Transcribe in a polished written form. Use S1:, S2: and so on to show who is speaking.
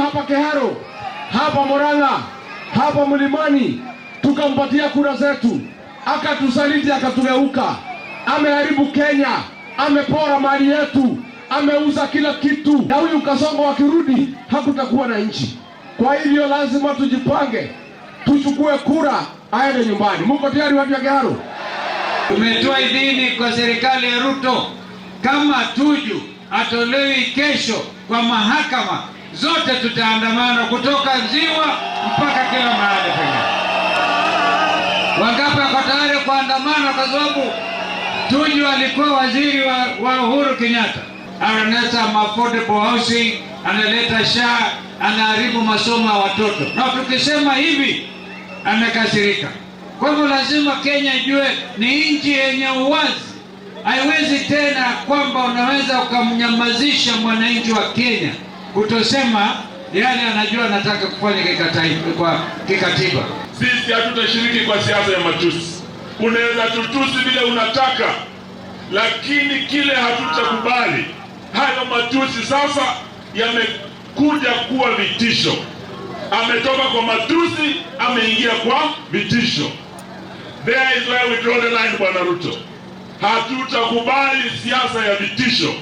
S1: hapa Keharo, hapa Murang'a, hapa Mlimani, tukampatia kura zetu, akatusaliti, akatugeuka, ameharibu Kenya, amepora mali yetu, ameuza kila kitu, na huyu Kasongo akirudi hakutakuwa na nchi. Kwa hivyo lazima tujipange, tuchukue kura, aende nyumbani. Mko tayari watu wa Keharo?
S2: Tumetoa idhini kwa serikali ya Ruto, kama Tuju atolewi kesho kwa mahakama, zote tutaandamana kutoka Ziwa mpaka kila mahali penye. Wangapi wako tayari kuandamana? Kwa sababu Tuju alikuwa waziri wa Uhuru Kenyatta, analeta affordable housing, analeta SHA, anaharibu masomo ya watoto, na tukisema hivi amekasirika. Kwa hivyo lazima Kenya ijue ni nchi yenye uwazi. Haiwezi tena kwamba unaweza ukamnyamazisha mwananchi wa Kenya kutosema yale anajua anataka kufanya kikatiba.
S3: Sisi hatutashiriki kwa siasa ya matusi. Unaweza tutusi vile unataka, lakini kile hatutakubali, hayo matusi sasa yamekuja kuwa vitisho. Ametoka kwa matusi, ameingia kwa vitisho. There is where we draw the line, Bwana Ruto. Hatutakubali siasa ya vitisho.